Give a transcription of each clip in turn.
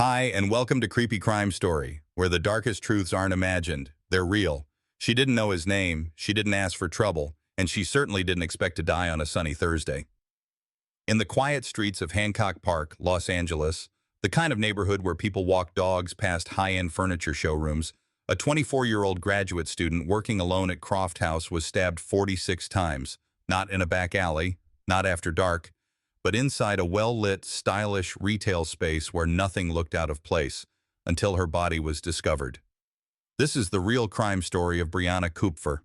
Hi, and welcome to Creepy Crime Story, where the darkest truths aren't imagined, they're real. She didn't know his name, she didn't ask for trouble, and she certainly didn't expect to die on a sunny Thursday. In the quiet streets of Hancock Park, Los Angeles, the kind of neighborhood where people walk dogs past high-end furniture showrooms, a 24-year-old graduate student working alone at Croft House was stabbed 46 times, not in a back alley, not after dark, but inside a well-lit, stylish retail space where nothing looked out of place until her body was discovered. This is the real crime story of Brianna Kupfer.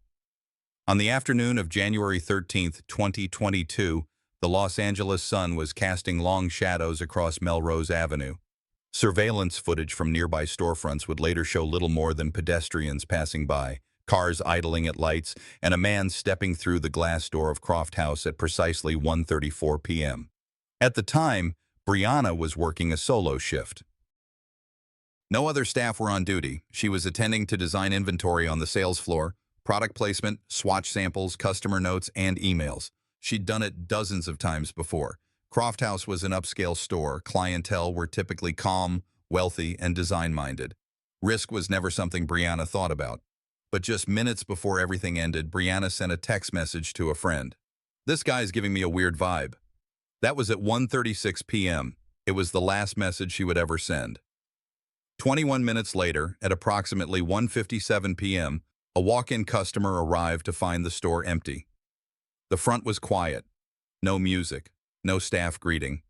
On the afternoon of January 13, 2022, the Los Angeles sun was casting long shadows across Melrose Avenue. Surveillance footage from nearby storefronts would later show little more than pedestrians passing by, cars idling at lights, and a man stepping through the glass door of Croft House at precisely 1:34 p.m. At the time, Brianna was working a solo shift. No other staff were on duty. She was attending to design inventory on the sales floor, product placement, swatch samples, customer notes, and emails. She'd done it dozens of times before. Croft House was an upscale store. Clientele were typically calm, wealthy, and design-minded. Risk was never something Brianna thought about. But just minutes before everything ended, Brianna sent a text message to a friend. "This guy's giving me a weird vibe." That was at 1:36 p.m. It was the last message she would ever send. 21 minutes later, at approximately 1:57 p.m., a walk-in customer arrived to find the store empty. The front was quiet. No music. No staff greeting.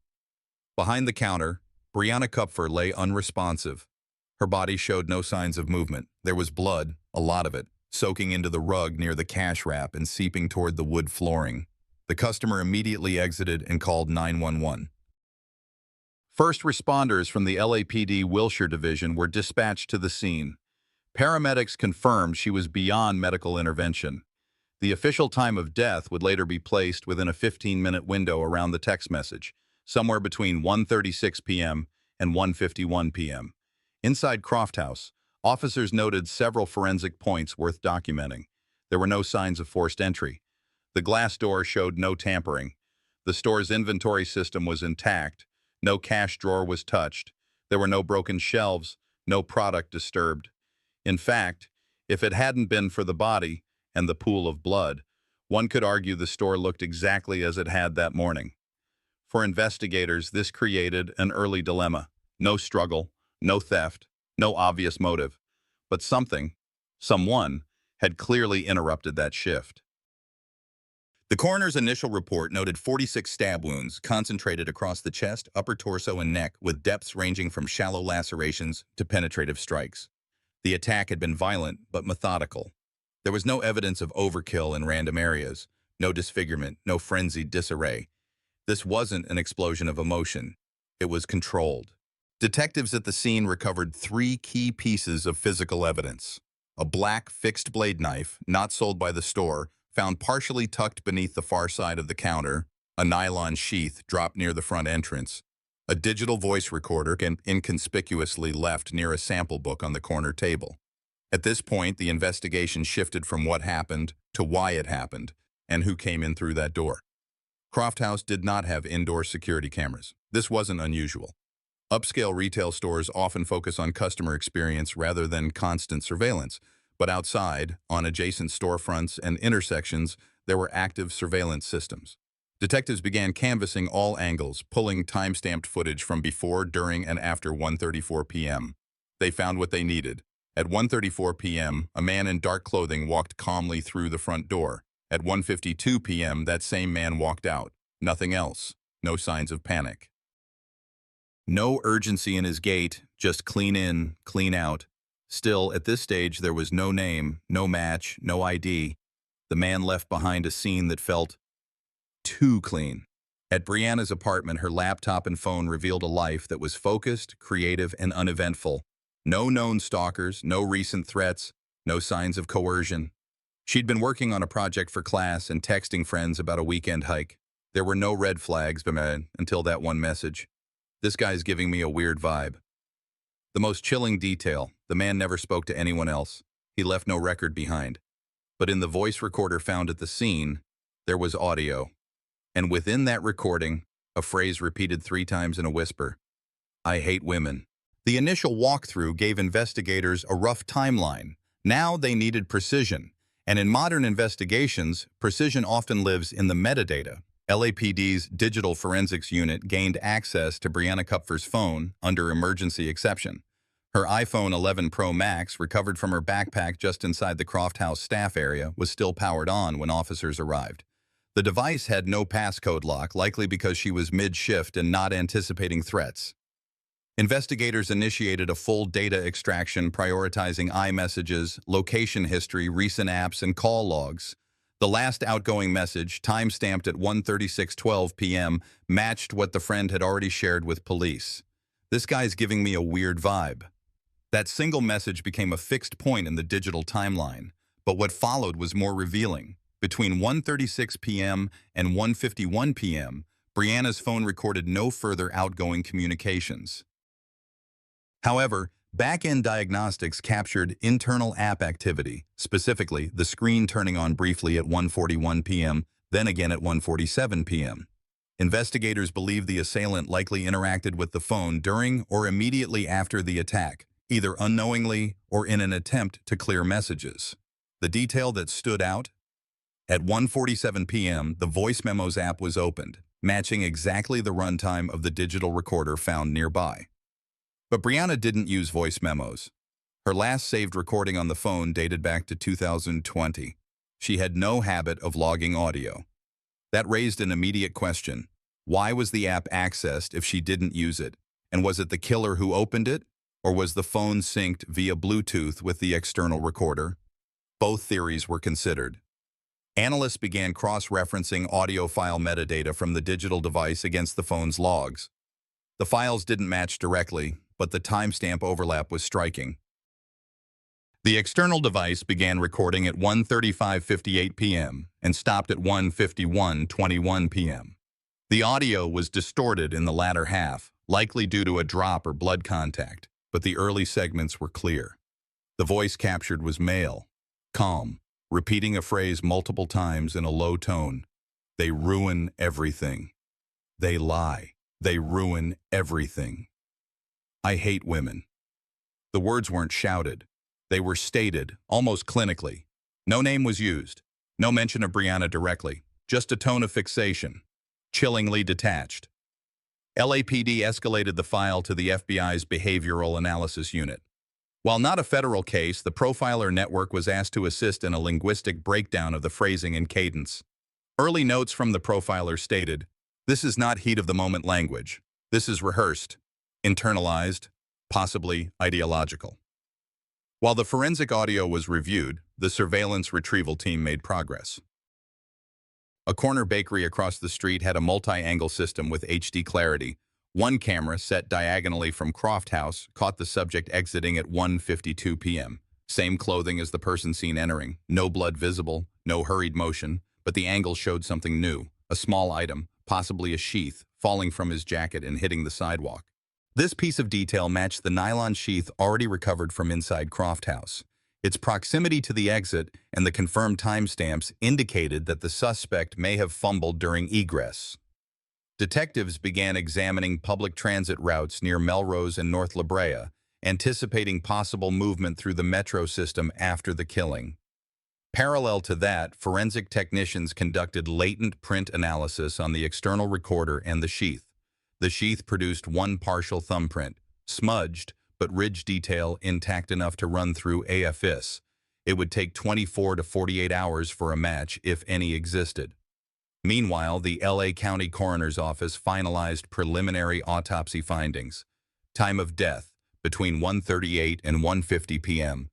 Behind the counter, Brianna Kupfer lay unresponsive. Her body showed no signs of movement. There was blood, a lot of it, soaking into the rug near the cash wrap and seeping toward the wood flooring. The customer immediately exited and called 911. First responders from the LAPD Wilshire Division were dispatched to the scene. Paramedics confirmed she was beyond medical intervention. The official time of death would later be placed within a 15-minute window around the text message, somewhere between 1:36 p.m. and 1:51 p.m. Inside Croft House, officers noted several forensic points worth documenting. There were no signs of forced entry. The glass door showed no tampering. The store's inventory system was intact. No cash drawer was touched. There were no broken shelves, no product disturbed. In fact, if it hadn't been for the body and the pool of blood, one could argue the store looked exactly as it had that morning. For investigators, this created an early dilemma. No struggle, no theft, no obvious motive. But someone, had clearly interrupted that shift. The coroner's initial report noted 46 stab wounds concentrated across the chest, upper torso, and neck, with depths ranging from shallow lacerations to penetrative strikes. The attack had been violent but methodical. There was no evidence of overkill in random areas, no disfigurement, no frenzied disarray. This wasn't an explosion of emotion. It was controlled. Detectives at the scene recovered 3 key pieces of physical evidence. A black fixed-blade knife, not sold by the store, found partially tucked beneath the far side of the counter, a nylon sheath dropped near the front entrance, a digital voice recorder inconspicuously left near a sample book on the corner table. At this point, the investigation shifted from what happened to why it happened and who came in through that door. Croft House did not have indoor security cameras. This wasn't unusual. Upscale retail stores often focus on customer experience rather than constant surveillance, but outside, on adjacent storefronts and intersections, there were active surveillance systems. Detectives began canvassing all angles, pulling time-stamped footage from before, during, and after 1:34 p.m. They found what they needed. At 1:34 p.m., a man in dark clothing walked calmly through the front door. At 1:52 p.m., that same man walked out. Nothing else. No signs of panic. No urgency in his gait, just clean in, clean out. Still, at this stage, there was no name, no match, no ID. The man left behind a scene that felt too clean. At Brianna's apartment, her laptop and phone revealed a life that was focused, creative, and uneventful. No known stalkers, no recent threats, no signs of coercion. She'd been working on a project for class and texting friends about a weekend hike. There were no red flags until that one message. "This guy's giving me a weird vibe." The most chilling detail, the man never spoke to anyone else. He left no record behind. But in the voice recorder found at the scene, there was audio. And within that recording, a phrase repeated 3 times in a whisper: "I hate women. The initial walkthrough gave investigators a rough timeline. Now they needed precision. And in modern investigations, precision often lives in the metadata. LAPD's Digital Forensics Unit gained access to Brianna Kupfer's phone under emergency exception. Her iPhone 11 Pro Max, recovered from her backpack just inside the Croft House staff area, was still powered on when officers arrived. The device had no passcode lock, likely because she was mid-shift and not anticipating threats. Investigators initiated a full data extraction, prioritizing iMessages, location history, recent apps, and call logs. The last outgoing message, time-stamped at 1:36:12 p.m., matched what the friend had already shared with police. "This guy's giving me a weird vibe." That single message became a fixed point in the digital timeline, but what followed was more revealing. Between 1:36 p.m. and 1:51 p.m., Brianna's phone recorded no further outgoing communications. However, back-end diagnostics captured internal app activity, specifically the screen turning on briefly at 1:41 p.m., then again at 1:47 p.m. Investigators believe the assailant likely interacted with the phone during or immediately after the attack, either unknowingly or in an attempt to clear messages. The detail that stood out? At 1:47 p.m., the Voice Memos app was opened, matching exactly the runtime of the digital recorder found nearby. But Brianna didn't use voice memos. Her last saved recording on the phone dated back to 2020. She had no habit of logging audio. That raised an immediate question. Why was the app accessed if she didn't use it? And was it the killer who opened it? Or was the phone synced via Bluetooth with the external recorder? Both theories were considered. Analysts began cross-referencing audio file metadata from the digital device against the phone's logs. The files didn't match directly, but the timestamp overlap was striking. The external device began recording at 1:35:58 p.m. and stopped at 1:51:21 p.m. The audio was distorted in the latter half, likely due to a drop or blood contact, but the early segments were clear. The voice captured was male, calm, repeating a phrase multiple times in a low tone. "They ruin everything. They lie. They ruin everything. I hate women." The words weren't shouted. They were stated, almost clinically. No name was used. No mention of Brianna directly. Just a tone of fixation. Chillingly detached. LAPD escalated the file to the FBI's Behavioral Analysis Unit. While not a federal case, the Profiler Network was asked to assist in a linguistic breakdown of the phrasing and cadence. Early notes from the profiler stated, "This is not heat-of-the-moment language. This is rehearsed, internalized, possibly ideological." While the forensic audio was reviewed, the surveillance retrieval team made progress. A corner bakery across the street had a multi-angle system with HD clarity. One camera, set diagonally from Croft House, caught the subject exiting at 1:52 p.m. Same clothing as the person seen entering. No blood visible, no hurried motion, but the angle showed something new. A small item, possibly a sheath, falling from his jacket and hitting the sidewalk. This piece of detail matched the nylon sheath already recovered from inside Croft House. Its proximity to the exit and the confirmed timestamps indicated that the suspect may have fumbled during egress. Detectives began examining public transit routes near Melrose and North La Brea, anticipating possible movement through the metro system after the killing. Parallel to that, forensic technicians conducted latent print analysis on the external recorder and the sheath. The sheath produced one partial thumbprint, smudged, but ridge detail intact enough to run through AFIS. It would take 24 to 48 hours for a match, if any existed. Meanwhile, the LA County Coroner's Office finalized preliminary autopsy findings. Time of death, between 1:38 and 1:50 p.m.,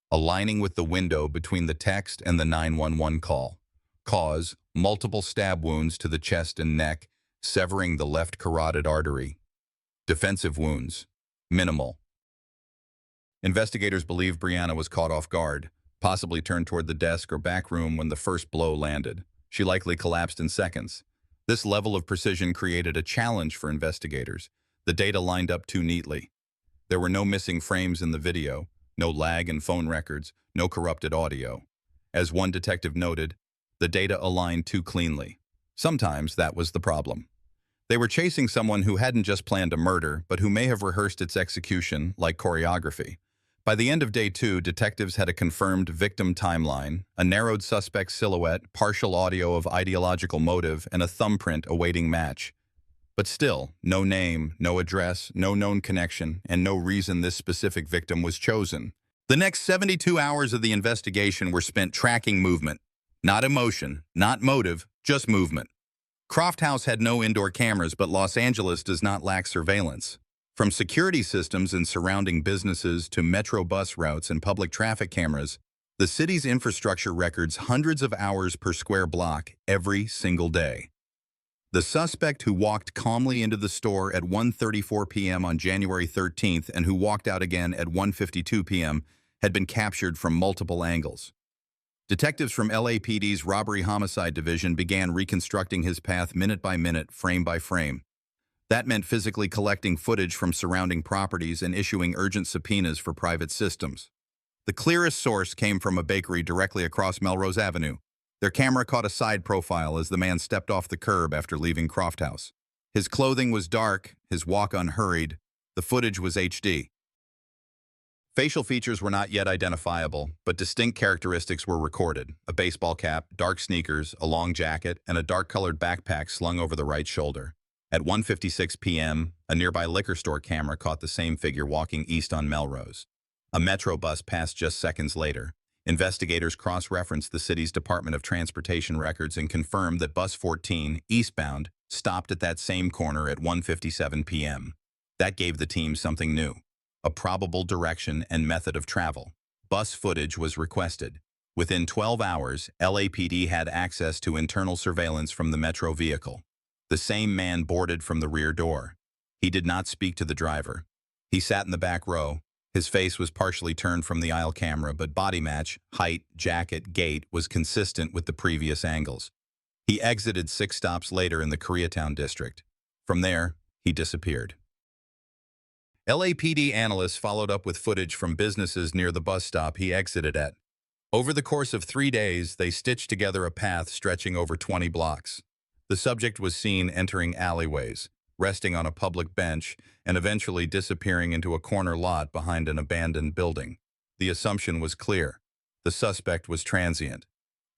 aligning with the window between the text and the 911 call. Cause, multiple stab wounds to the chest and neck, severing the left carotid artery. Defensive wounds, minimal. Investigators believe Brianna was caught off guard, possibly turned toward the desk or back room when the first blow landed. She likely collapsed in seconds. This level of precision created a challenge for investigators. The data lined up too neatly. There were no missing frames in the video, no lag in phone records, no corrupted audio. As one detective noted, the data aligned too cleanly. Sometimes that was the problem. They were chasing someone who hadn't just planned a murder, but who may have rehearsed its execution like choreography. By the end of day 2, detectives had a confirmed victim timeline, a narrowed suspect silhouette, partial audio of ideological motive, and a thumbprint awaiting match. But still, no name, no address, no known connection, and no reason this specific victim was chosen. The next 72 hours of the investigation were spent tracking movement. Not emotion, not motive, just movement. Croft House had no indoor cameras, but Los Angeles does not lack surveillance. From security systems in surrounding businesses to metro bus routes and public traffic cameras, the city's infrastructure records hundreds of hours per square block every single day. The suspect who walked calmly into the store at 1:34 p.m. on January 13th and who walked out again at 1:52 p.m. had been captured from multiple angles. Detectives from LAPD's Robbery Homicide Division began reconstructing his path minute by minute, frame by frame. That meant physically collecting footage from surrounding properties and issuing urgent subpoenas for private systems. The clearest source came from a bakery directly across Melrose Avenue. Their camera caught a side profile as the man stepped off the curb after leaving Croft House. His clothing was dark, his walk unhurried. The footage was HD. Facial features were not yet identifiable, but distinct characteristics were recorded: a baseball cap, dark sneakers, a long jacket, and a dark-colored backpack slung over the right shoulder. At 1:56 p.m., a nearby liquor store camera caught the same figure walking east on Melrose. A metro bus passed just seconds later. Investigators cross-referenced the city's Department of Transportation records and confirmed that Bus 14, eastbound, stopped at that same corner at 1:57 p.m. That gave the team something new: a probable direction and method of travel. Bus footage was requested. Within 12 hours, LAPD had access to internal surveillance from the metro vehicle. The same man boarded from the rear door. He did not speak to the driver. He sat in the back row. His face was partially turned from the aisle camera, but body match, height, jacket, gait was consistent with the previous angles. He exited 6 stops later in the Koreatown district. From there, he disappeared. LAPD analysts followed up with footage from businesses near the bus stop he exited at. Over the course of 3 days, they stitched together a path stretching over 20 blocks. The subject was seen entering alleyways, resting on a public bench, and eventually disappearing into a corner lot behind an abandoned building. The assumption was clear. The suspect was transient.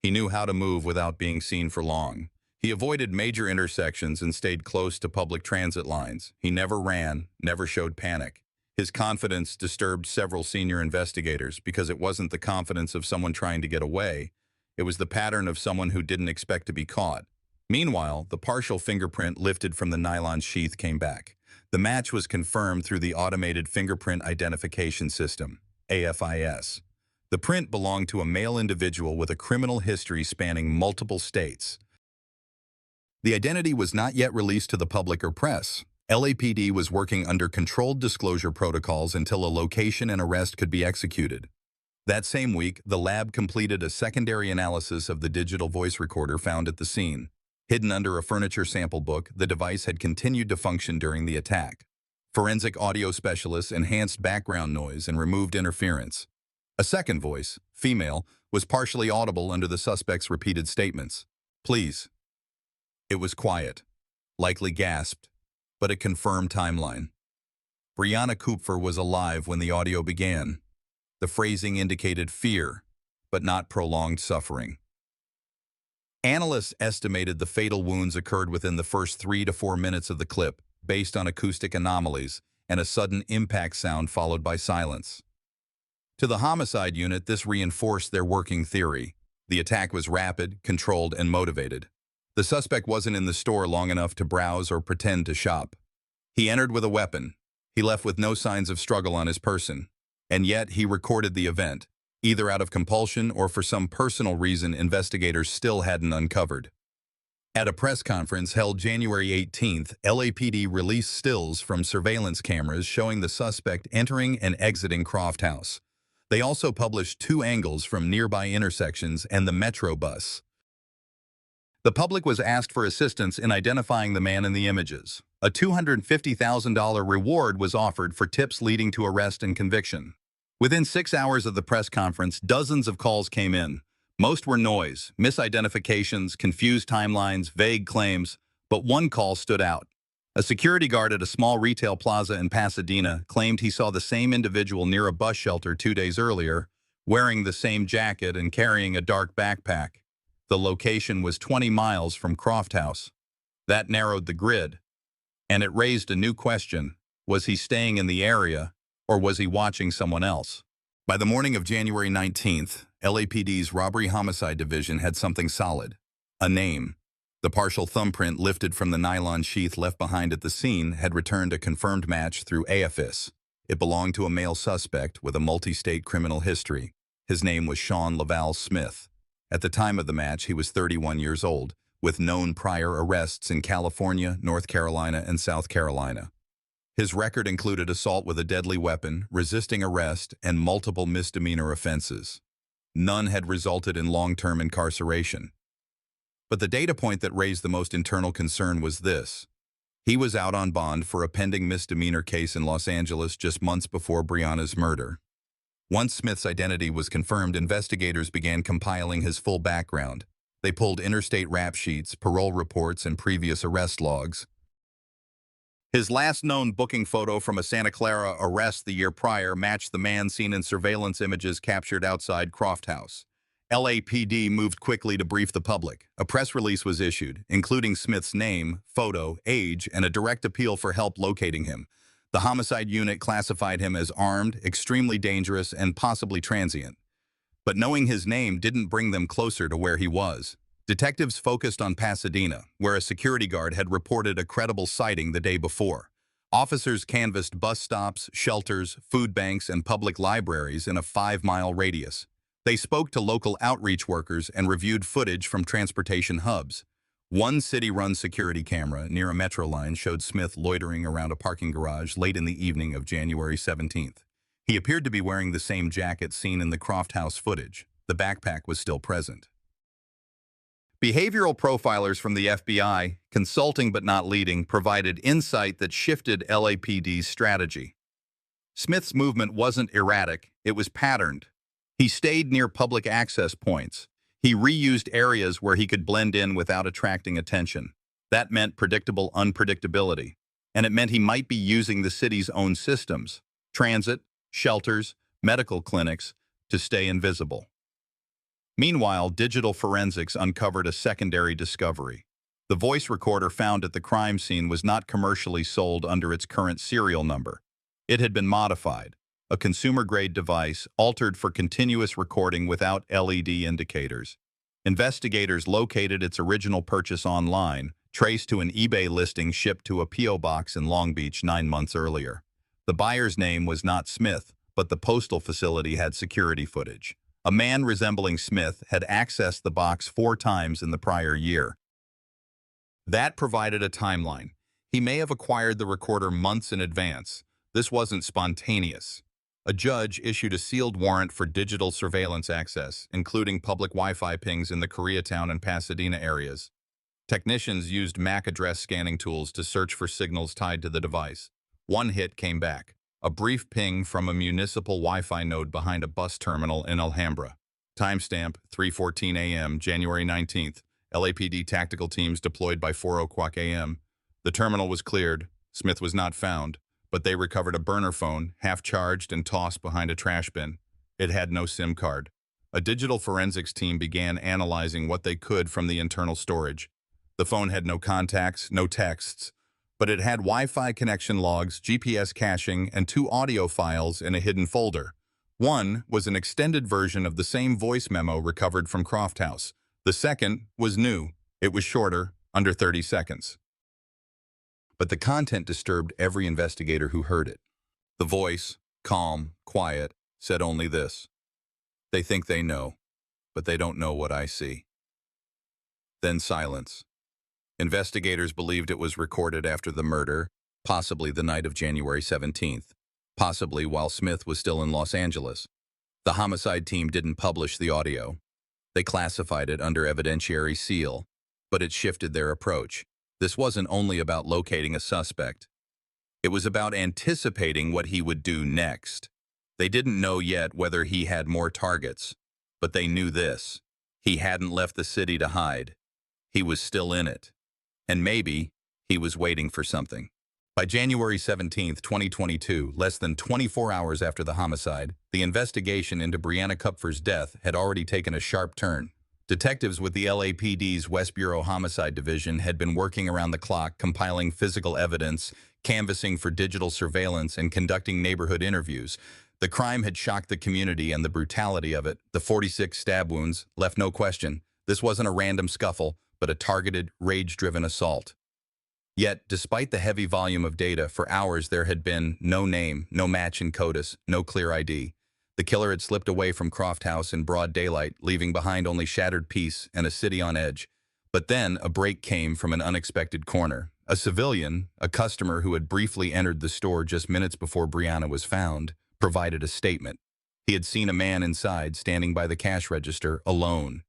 He knew how to move without being seen for long. He avoided major intersections and stayed close to public transit lines. He never ran, never showed panic. His confidence disturbed several senior investigators because it wasn't the confidence of someone trying to get away. It was the pattern of someone who didn't expect to be caught. Meanwhile, the partial fingerprint lifted from the nylon sheath came back. The match was confirmed through the Automated Fingerprint Identification System, AFIS. The print belonged to a male individual with a criminal history spanning multiple states. The identity was not yet released to the public or press. LAPD was working under controlled disclosure protocols until a location and arrest could be executed. That same week, the lab completed a secondary analysis of the digital voice recorder found at the scene. Hidden under a furniture sample book, the device had continued to function during the attack. Forensic audio specialists enhanced background noise and removed interference. A second voice, female, was partially audible under the suspect's repeated statements. "Please." It was quiet, likely gasped, but a confirmed timeline. Brianna Kupfer was alive when the audio began. The phrasing indicated fear, but not prolonged suffering. Analysts estimated the fatal wounds occurred within the first 3 to 4 minutes of the clip, based on acoustic anomalies and a sudden impact sound followed by silence. To the homicide unit, this reinforced their working theory. The attack was rapid, controlled, and motivated. The suspect wasn't in the store long enough to browse or pretend to shop. He entered with a weapon. He left with no signs of struggle on his person. And yet, he recorded the event. Either out of compulsion or for some personal reason investigators still hadn't uncovered. At a press conference held January 18th, LAPD released stills from surveillance cameras showing the suspect entering and exiting Croft House. They also published 2 angles from nearby intersections and the metro bus. The public was asked for assistance in identifying the man in the images. A $250,000 reward was offered for tips leading to arrest and conviction. Within 6 hours of the press conference, dozens of calls came in. Most were noise, misidentifications, confused timelines, vague claims, but one call stood out. A security guard at a small retail plaza in Pasadena claimed he saw the same individual near a bus shelter 2 days earlier, wearing the same jacket and carrying a dark backpack. The location was 20 miles from Croft House. That narrowed the grid, and it raised a new question. Was he staying in the area, or was he watching someone else? By the morning of January 19th, LAPD's Robbery-Homicide Division had something solid. A name. The partial thumbprint lifted from the nylon sheath left behind at the scene had returned a confirmed match through AFIS. It belonged to a male suspect with a multi-state criminal history. His name was Sean Laval Smith. At the time of the match, he was 31 years old, with known prior arrests in California, North Carolina, and South Carolina. His record included assault with a deadly weapon, resisting arrest, and multiple misdemeanor offenses. None had resulted in long-term incarceration. But the data point that raised the most internal concern was this. He was out on bond for a pending misdemeanor case in Los Angeles just months before Brianna's murder. Once Smith's identity was confirmed, investigators began compiling his full background. They pulled interstate rap sheets, parole reports, and previous arrest logs. His last known booking photo from a Santa Clara arrest the year prior matched the man seen in surveillance images captured outside Croft House. LAPD moved quickly to brief the public. A press release was issued, including Smith's name, photo, age, and a direct appeal for help locating him. The homicide unit classified him as armed, extremely dangerous, and possibly transient. But knowing his name didn't bring them closer to where he was. Detectives focused on Pasadena, where a security guard had reported a credible sighting the day before. Officers canvassed bus stops, shelters, food banks, and public libraries in a 5-mile radius. They spoke to local outreach workers and reviewed footage from transportation hubs. One city-run security camera near a metro line showed Smith loitering around a parking garage late in the evening of January 17th. He appeared to be wearing the same jacket seen in the Croft House footage. The backpack was still present. Behavioral profilers from the FBI, consulting but not leading, provided insight that shifted LAPD's strategy. Smith's movement wasn't erratic, it was patterned. He stayed near public access points. He reused areas where he could blend in without attracting attention. That meant predictable unpredictability. And it meant he might be using the city's own systems, transit, shelters, medical clinics, to stay invisible. Meanwhile, digital forensics uncovered a secondary discovery. The voice recorder found at the crime scene was not commercially sold under its current serial number. It had been modified. A consumer-grade device altered for continuous recording without LED indicators. Investigators located its original purchase online, traced to an eBay listing shipped to a P.O. box in Long Beach 9 months earlier. The buyer's name was not Smith, but the postal facility had security footage. A man resembling Smith had accessed the box 4 times in the prior year. That provided a timeline. He may have acquired the recorder months in advance. This wasn't spontaneous. A judge issued a sealed warrant for digital surveillance access, including public Wi-Fi pings in the Koreatown and Pasadena areas. Technicians used MAC address scanning tools to search for signals tied to the device. One hit came back, a brief ping from a municipal Wi-Fi node behind a bus terminal in Alhambra. Timestamp 3:14 a.m., January 19th. LAPD tactical teams deployed by 4:00 a.m. The terminal was cleared. Smith was not found. But they recovered a burner phone, half-charged and tossed behind a trash bin. It had no SIM card. A digital forensics team began analyzing what they could from the internal storage. The phone had no contacts, no texts, but it had Wi-Fi connection logs, GPS caching, and 2 audio files in a hidden folder. One was an extended version of the same voice memo recovered from Croft House. The second was new. It was shorter, under 30 seconds. But the content disturbed every investigator who heard it. The voice, calm, quiet, said only this: "They think they know, but they don't know what I see." Then silence. Investigators believed it was recorded after the murder, possibly the night of January 17th, possibly while Smith was still in Los Angeles. The homicide team didn't publish the audio. They classified it under evidentiary seal, but it shifted their approach. This wasn't only about locating a suspect. It was about anticipating what he would do next. They didn't know yet whether he had more targets, but they knew this: he hadn't left the city to hide. He was still in it. And maybe he was waiting for something. By January 17, 2022, less than 24 hours after the homicide, the investigation into Brianna Kupfer's death had already taken a sharp turn. Detectives with the LAPD's West Bureau Homicide Division had been working around the clock, compiling physical evidence, canvassing for digital surveillance, and conducting neighborhood interviews. The crime had shocked the community, and the brutality of it, the 46 stab wounds, left no question. This wasn't a random scuffle, but a targeted, rage-driven assault. Yet, despite the heavy volume of data, for hours there had been no name, no match in CODIS, no clear ID. The killer had slipped away from Croft House in broad daylight, leaving behind only shattered peace and a city on edge. But then a break came from an unexpected corner. A civilian, a customer who had briefly entered the store just minutes before Brianna was found, provided a statement. He had seen a man inside, standing by the cash register, alone.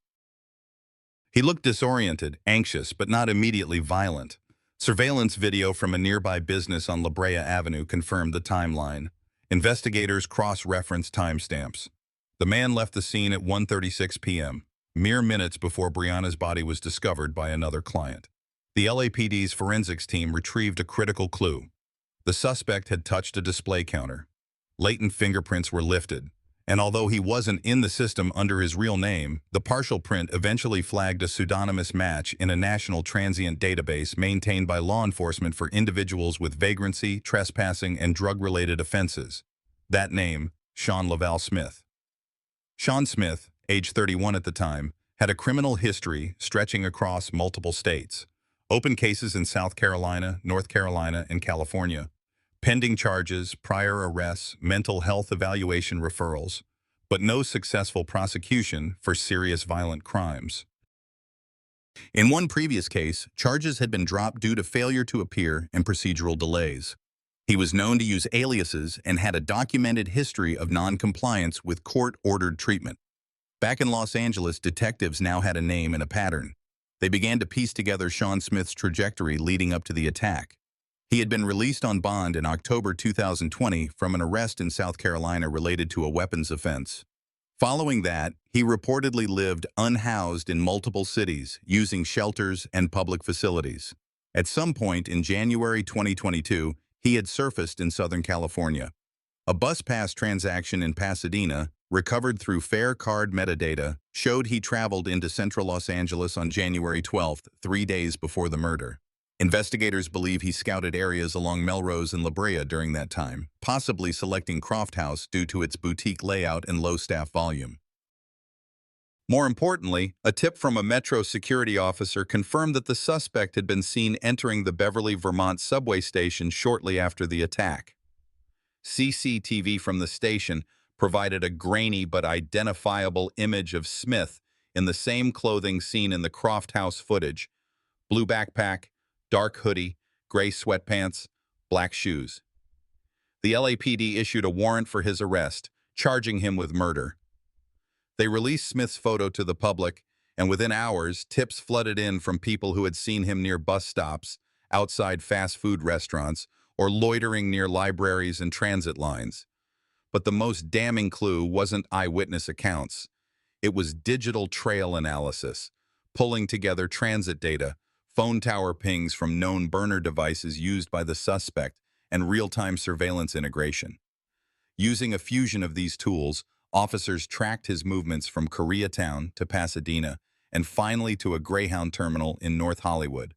He looked disoriented, anxious, but not immediately violent. Surveillance video from a nearby business on La Brea Avenue confirmed the timeline. Investigators cross-referenced timestamps. The man left the scene at 1:36 p.m., mere minutes before Brianna's body was discovered by another client. The LAPD's forensics team retrieved a critical clue. The suspect had touched a display counter. Latent fingerprints were lifted, and although he wasn't in the system under his real name, the partial print eventually flagged a pseudonymous match in a national transient database maintained by law enforcement for individuals with vagrancy, trespassing, and drug-related offenses. That name, Sean Laval Smith. Sean Smith, age 31 at the time, had a criminal history stretching across multiple states. Open cases in South Carolina, North Carolina, and California. Pending charges, prior arrests, mental health evaluation referrals, but no successful prosecution for serious violent crimes. In one previous case, charges had been dropped due to failure to appear and procedural delays. He was known to use aliases and had a documented history of non-compliance with court-ordered treatment. Back in Los Angeles, detectives now had a name and a pattern. They began to piece together Sean Smith's trajectory leading up to the attack. He had been released on bond in October 2020 from an arrest in South Carolina related to a weapons offense. Following that, he reportedly lived unhoused in multiple cities, using shelters and public facilities. At some point in January 2022, he had surfaced in Southern California. A bus pass transaction in Pasadena, recovered through fare card metadata, showed he traveled into central Los Angeles on January 12, 3 days before the murder. Investigators believe he scouted areas along Melrose and La Brea during that time, possibly selecting Croft House due to its boutique layout and low staff volume. More importantly, a tip from a Metro security officer confirmed that the suspect had been seen entering the Beverly, Vermont subway station shortly after the attack. CCTV from the station provided a grainy but identifiable image of Smith in the same clothing seen in the Croft House footage: blue backpack, dark hoodie, gray sweatpants, black shoes. The LAPD issued a warrant for his arrest, charging him with murder. They released Smith's photo to the public, and within hours, tips flooded in from people who had seen him near bus stops, outside fast food restaurants, or loitering near libraries and transit lines. But the most damning clue wasn't eyewitness accounts. It was digital trail analysis, pulling together transit data, phone tower pings from known burner devices used by the suspect, and real-time surveillance integration. Using a fusion of these tools, officers tracked his movements from Koreatown to Pasadena and finally to a Greyhound terminal in North Hollywood.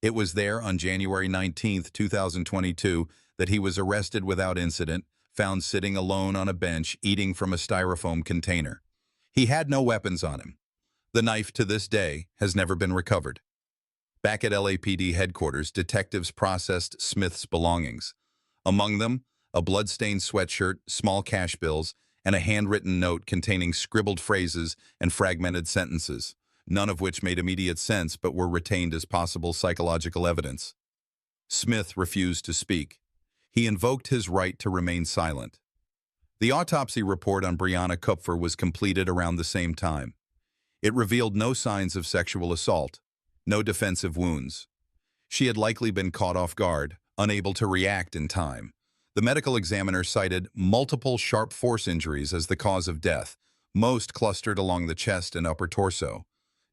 It was there on January 19, 2022, that he was arrested without incident, found sitting alone on a bench eating from a styrofoam container. He had no weapons on him. The knife, to this day, has never been recovered. Back at LAPD headquarters, detectives processed Smith's belongings. Among them, a blood-stained sweatshirt, small cash bills, and a handwritten note containing scribbled phrases and fragmented sentences, none of which made immediate sense but were retained as possible psychological evidence. Smith refused to speak. He invoked his right to remain silent. The autopsy report on Brianna Kupfer was completed around the same time. It revealed no signs of sexual assault, no defensive wounds. She had likely been caught off guard, unable to react in time. The medical examiner cited multiple sharp force injuries as the cause of death, most clustered along the chest and upper torso.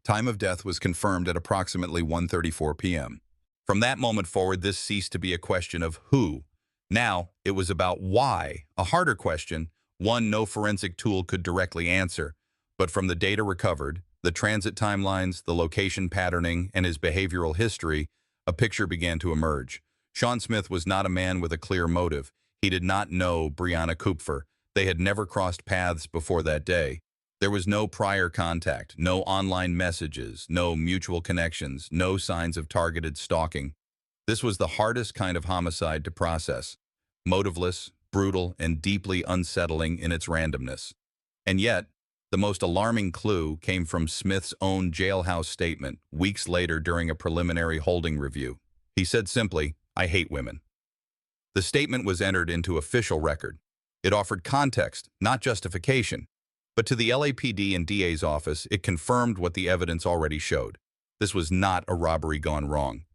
Time of death was confirmed at approximately 1:34 p.m. From that moment forward, this ceased to be a question of who. Now, it was about why, a harder question, one no forensic tool could directly answer. But from the data recovered, the transit timelines, the location patterning, and his behavioral history, a picture began to emerge. Sean Smith was not a man with a clear motive. He did not know Brianna Kupfer. They had never crossed paths before that day. There was no prior contact, no online messages, no mutual connections, no signs of targeted stalking. This was the hardest kind of homicide to process. Motiveless, brutal, and deeply unsettling in its randomness. And yet, the most alarming clue came from Smith's own jailhouse statement weeks later during a preliminary holding review. He said simply, "I hate women." The statement was entered into official record. It offered context, not justification. But to the LAPD and DA's office, it confirmed what the evidence already showed. This was not a robbery gone wrong.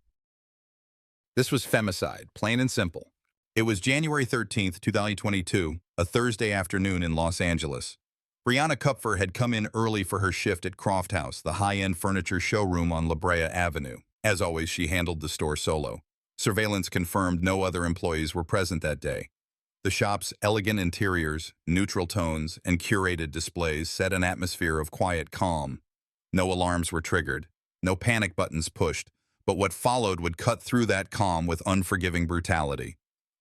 This was femicide, plain and simple. It was January 13th, 2022, a Thursday afternoon in Los Angeles. Brianna Kupfer had come in early for her shift at Croft House, the high-end furniture showroom on La Brea Avenue. As always, she handled the store solo. Surveillance confirmed no other employees were present that day. The shop's elegant interiors, neutral tones, and curated displays set an atmosphere of quiet calm. No alarms were triggered, no panic buttons pushed, but what followed would cut through that calm with unforgiving brutality.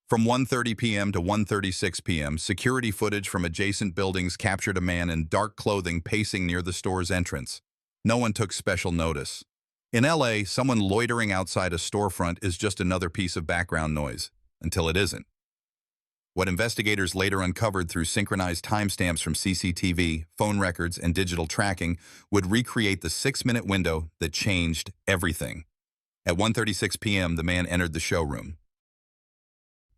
From 1:30 p.m. to 1:36 p.m., security footage from adjacent buildings captured a man in dark clothing pacing near the store's entrance. No one took special notice. In LA, someone loitering outside a storefront is just another piece of background noise, until it isn't. What investigators later uncovered through synchronized timestamps from CCTV, phone records, and digital tracking would recreate the 6-minute window that changed everything. At 1:36 p.m., the man entered the showroom.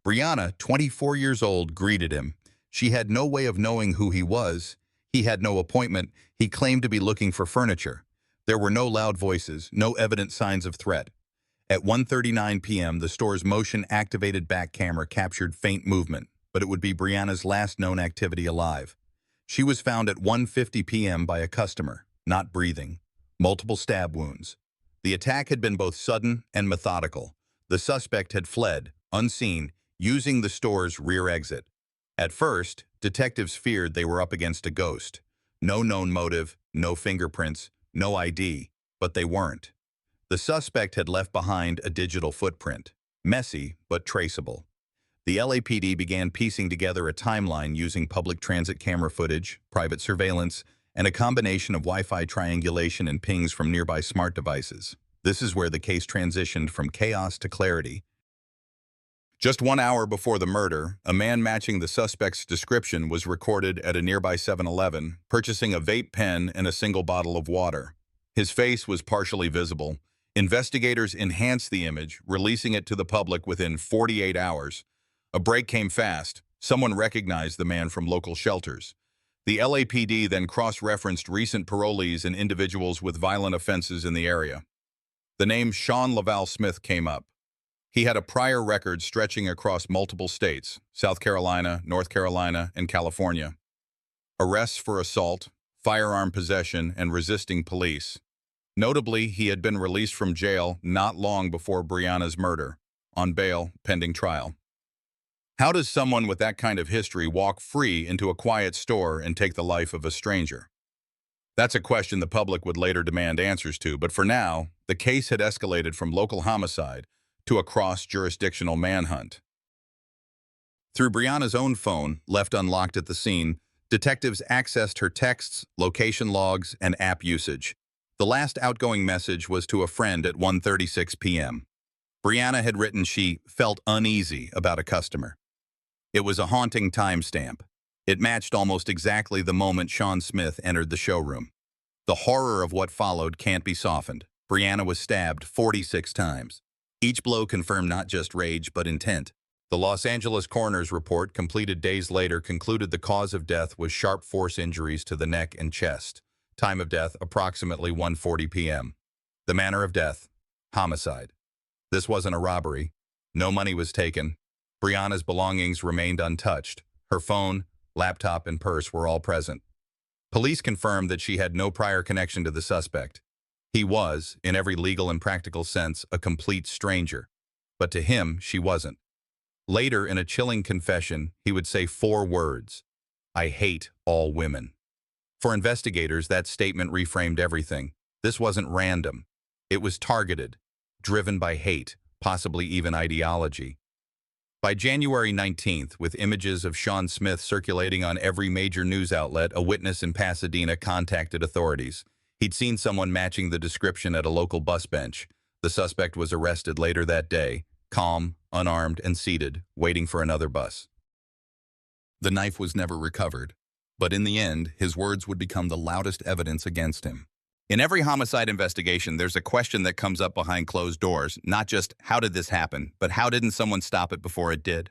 Brianna, 24 years old, greeted him. She had no way of knowing who he was. He had no appointment. He claimed to be looking for furniture. There were no loud voices, no evident signs of threat. At 1:39 p.m., the store's motion-activated back camera captured faint movement, but it would be Brianna's last known activity alive. She was found at 1:50 p.m. by a customer, not breathing. Multiple stab wounds. The attack had been both sudden and methodical. The suspect had fled, unseen, using the store's rear exit. At first, detectives feared they were up against a ghost. No known motive, no fingerprints, no ID, but they weren't. The suspect had left behind a digital footprint, messy but traceable. The LAPD began piecing together a timeline using public transit camera footage, private surveillance, and a combination of Wi-Fi triangulation and pings from nearby smart devices. This is where the case transitioned from chaos to clarity. Just 1 hour before the murder, a man matching the suspect's description was recorded at a nearby 7-Eleven, purchasing a vape pen and a single bottle of water. His face was partially visible. Investigators enhanced the image, releasing it to the public within 48 hours. A break came fast. Someone recognized the man from local shelters. The LAPD then cross-referenced recent parolees and individuals with violent offenses in the area. The name Sean Laval Smith came up. He had a prior record stretching across multiple states, South Carolina, North Carolina, and California. Arrests for assault, firearm possession, and resisting police. Notably, he had been released from jail not long before Brianna's murder, on bail pending trial. How does someone with that kind of history walk free into a quiet store and take the life of a stranger? That's a question the public would later demand answers to, but for now, the case had escalated from local homicide to a cross-jurisdictional manhunt. Through Brianna's own phone, left unlocked at the scene, detectives accessed her texts, location logs, and app usage. The last outgoing message was to a friend at 1:36 p.m. Brianna had written she felt uneasy about a customer. It was a haunting timestamp. It matched almost exactly the moment Sean Smith entered the showroom. The horror of what followed can't be softened. Brianna was stabbed 46 times. Each blow confirmed not just rage, but intent. The Los Angeles coroner's report, completed days later, concluded the cause of death was sharp force injuries to the neck and chest. Time of death, approximately 1:40 p.m. The manner of death, homicide. This wasn't a robbery. No money was taken. Brianna's belongings remained untouched. Her phone, laptop, and purse were all present. Police confirmed that she had no prior connection to the suspect. He was, in every legal and practical sense, a complete stranger. But to him, she wasn't. Later, in a chilling confession, he would say 4 words: "I hate all women." For investigators, that statement reframed everything. This wasn't random. It was targeted, driven by hate, possibly even ideology. By January 19th, with images of Sean Smith circulating on every major news outlet, a witness in Pasadena contacted authorities. He'd seen someone matching the description at a local bus bench. The suspect was arrested later that day, calm, unarmed, and seated, waiting for another bus. The knife was never recovered, but in the end, his words would become the loudest evidence against him. In every homicide investigation, there's a question that comes up behind closed doors, not just how did this happen, but how didn't someone stop it before it did?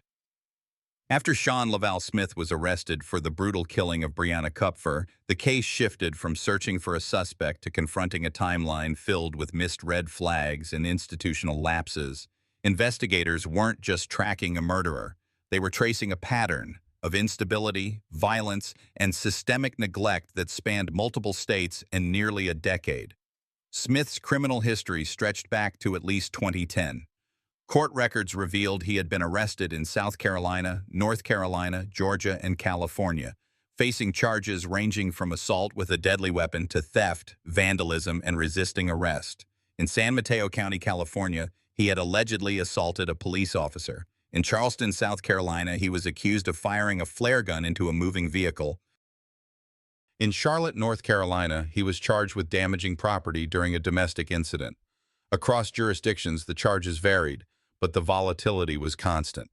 After Sean Laval Smith was arrested for the brutal killing of Brianna Kupfer, the case shifted from searching for a suspect to confronting a timeline filled with missed red flags and institutional lapses. Investigators weren't just tracking a murderer, they were tracing a pattern of instability, violence, and systemic neglect that spanned multiple states and nearly a decade. Smith's criminal history stretched back to at least 2010. Court records revealed he had been arrested in South Carolina, North Carolina, Georgia, and California, facing charges ranging from assault with a deadly weapon to theft, vandalism, and resisting arrest. In San Mateo County, California, he had allegedly assaulted a police officer. In Charleston, South Carolina, he was accused of firing a flare gun into a moving vehicle. In Charlotte, North Carolina, he was charged with damaging property during a domestic incident. Across jurisdictions, the charges varied, but the volatility was constant.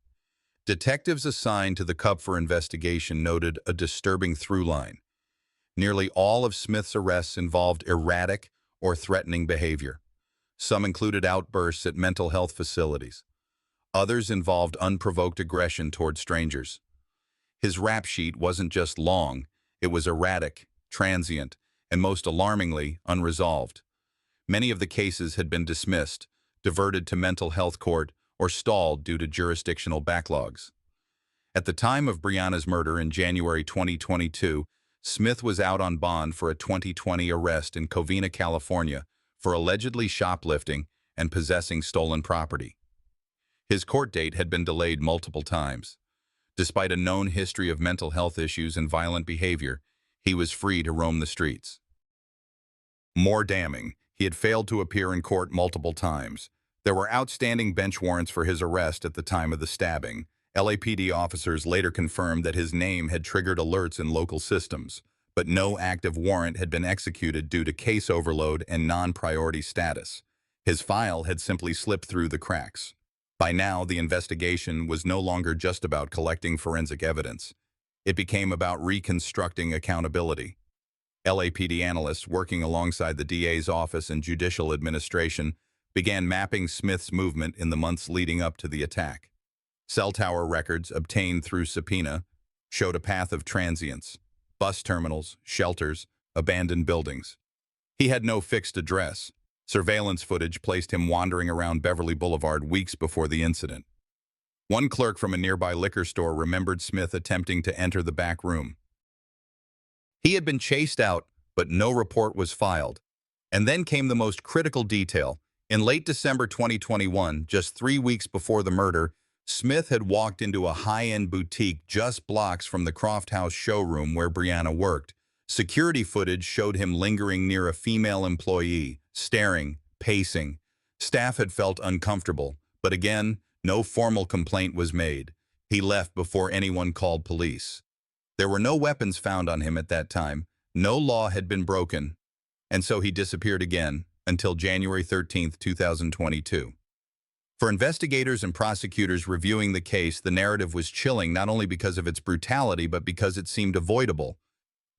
Detectives assigned to the Kupfer investigation noted a disturbing through line. Nearly all of Smith's arrests involved erratic or threatening behavior. Some included outbursts at mental health facilities. Others involved unprovoked aggression toward strangers. His rap sheet wasn't just long, it was erratic, transient, and most alarmingly, unresolved. Many of the cases had been dismissed, diverted to mental health court, or stalled due to jurisdictional backlogs. At the time of Brianna's murder in January 2022, Smith was out on bond for a 2020 arrest in Covina, California, for allegedly shoplifting and possessing stolen property. His court date had been delayed multiple times. Despite a known history of mental health issues and violent behavior, he was free to roam the streets. More damning, he had failed to appear in court multiple times. There were outstanding bench warrants for his arrest at the time of the stabbing. LAPD officers later confirmed that his name had triggered alerts in local systems, but no active warrant had been executed due to case overload and non-priority status. His file had simply slipped through the cracks. By now, the investigation was no longer just about collecting forensic evidence. It became about reconstructing accountability. LAPD analysts working alongside the DA's office and judicial administration began mapping Smith's movement in the months leading up to the attack. Cell tower records obtained through subpoena showed a path of transients, bus terminals, shelters, abandoned buildings. He had no fixed address. Surveillance footage placed him wandering around Beverly Boulevard weeks before the incident. One clerk from a nearby liquor store remembered Smith attempting to enter the back room. He had been chased out, but no report was filed. And then came the most critical detail. In late December 2021, just 3 weeks before the murder, Smith had walked into a high-end boutique just blocks from the Croft House showroom where Brianna worked. Security footage showed him lingering near a female employee, staring, pacing. Staff had felt uncomfortable, but again, no formal complaint was made. He left before anyone called police. There were no weapons found on him at that time. No law had been broken, and so he disappeared again until January 13, 2022. For investigators and prosecutors reviewing the case, the narrative was chilling not only because of its brutality, but because it seemed avoidable.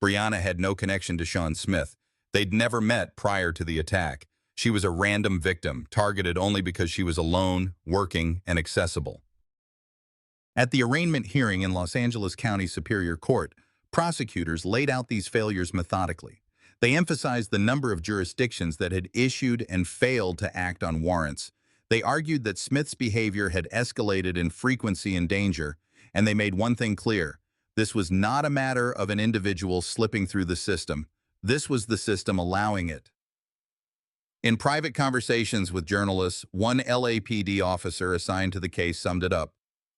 Brianna had no connection to Sean Smith. They'd never met prior to the attack. She was a random victim, targeted only because she was alone, working, and accessible. At the arraignment hearing in Los Angeles County Superior Court, prosecutors laid out these failures methodically. They emphasized the number of jurisdictions that had issued and failed to act on warrants. They argued that Smith's behavior had escalated in frequency and danger, and they made one thing clear. This was not a matter of an individual slipping through the system. This was the system allowing it. In private conversations with journalists, one LAPD officer assigned to the case summed it up.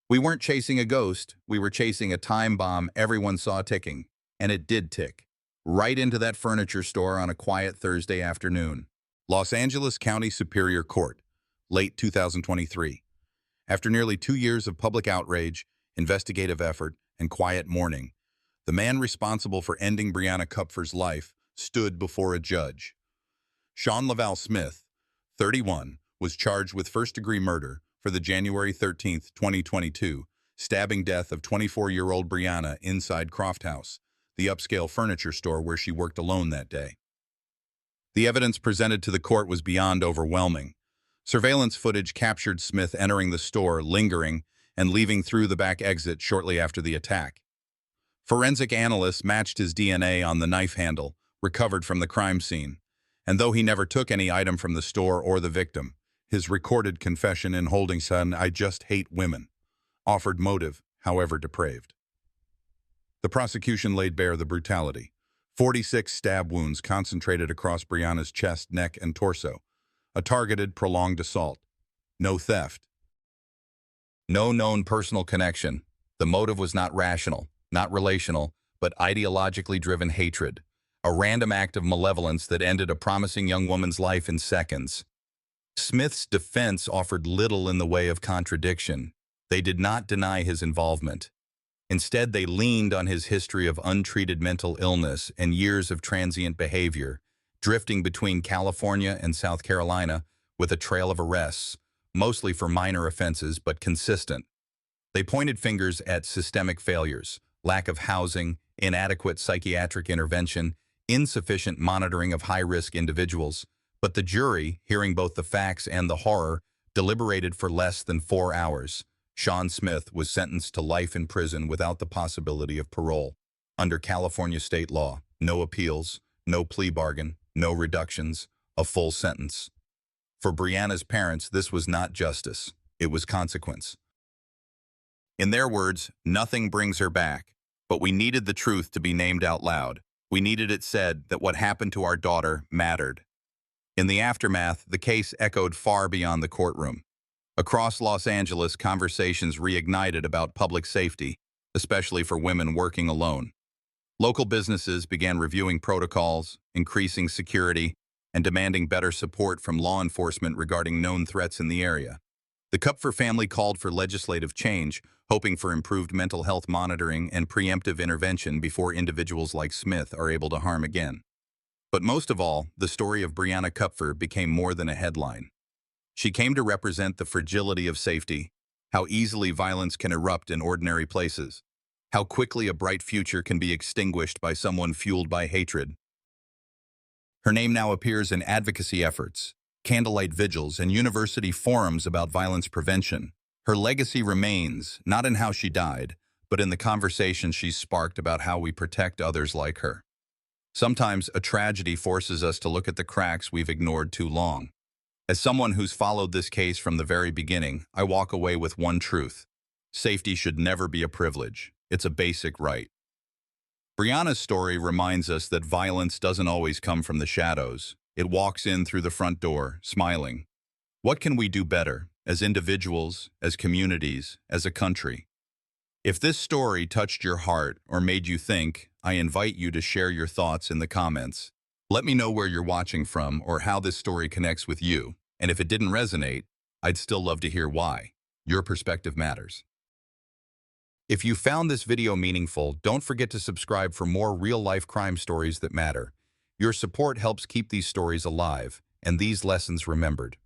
We weren't chasing a ghost, we were chasing a time bomb everyone saw ticking. And it did tick. Right into that furniture store on a quiet Thursday afternoon. Los Angeles County Superior Court, late 2023. After nearly 2 years of public outrage, investigative effort, and quiet mourning, the man responsible for ending Brianna Kupfer's life stood before a judge. Sean Laval Smith, 31, was charged with first-degree murder for the January 13, 2022, stabbing death of 24-year-old Brianna inside Croft House, the upscale furniture store where she worked alone that day. The evidence presented to the court was beyond overwhelming. Surveillance footage captured Smith entering the store, lingering, and leaving through the back exit shortly after the attack. Forensic analysts matched his DNA on the knife handle, recovered from the crime scene. And though he never took any item from the store or the victim, his recorded confession in holding son, "I just hate women," offered motive, however depraved. The prosecution laid bare the brutality. 46 stab wounds concentrated across Brianna's chest, neck, and torso. A targeted, prolonged assault. No theft. No known personal connection. The motive was not rational, not relational, but ideologically driven hatred. A random act of malevolence that ended a promising young woman's life in seconds. Smith's defense offered little in the way of contradiction. They did not deny his involvement. Instead, they leaned on his history of untreated mental illness and years of transient behavior, drifting between California and South Carolina with a trail of arrests, mostly for minor offenses but consistent. They pointed fingers at systemic failures, lack of housing, inadequate psychiatric intervention, insufficient monitoring of high-risk individuals, but the jury, hearing both the facts and the horror, deliberated for less than 4 hours. Sean Smith was sentenced to life in prison without the possibility of parole. Under California state law, no appeals, no plea bargain, no reductions, a full sentence. For Brianna's parents, this was not justice, it was consequence. In their words, nothing brings her back, but we needed the truth to be named out loud. We needed it said that what happened to our daughter mattered. In the aftermath, the case echoed far beyond the courtroom. Across Los Angeles, conversations reignited about public safety, especially for women working alone. Local businesses began reviewing protocols, increasing security, and demanding better support from law enforcement regarding known threats in the area. The Kupfer family called for legislative change, hoping for improved mental health monitoring and preemptive intervention before individuals like Smith are able to harm again. But most of all, the story of Brianna Kupfer became more than a headline. She came to represent the fragility of safety, how easily violence can erupt in ordinary places, how quickly a bright future can be extinguished by someone fueled by hatred. Her name now appears in advocacy efforts, candlelight vigils, and university forums about violence prevention. Her legacy remains, not in how she died, but in the conversations she's sparked about how we protect others like her. Sometimes a tragedy forces us to look at the cracks we've ignored too long. As someone who's followed this case from the very beginning, I walk away with one truth. Safety should never be a privilege. It's a basic right. Brianna's story reminds us that violence doesn't always come from the shadows. It walks in through the front door, smiling. What can we do better, as individuals, as communities, as a country? If this story touched your heart or made you think, I invite you to share your thoughts in the comments. Let me know where you're watching from or how this story connects with you. And if it didn't resonate, I'd still love to hear why. Your perspective matters. If you found this video meaningful, don't forget to subscribe for more real-life crime stories that matter. Your support helps keep these stories alive and these lessons remembered.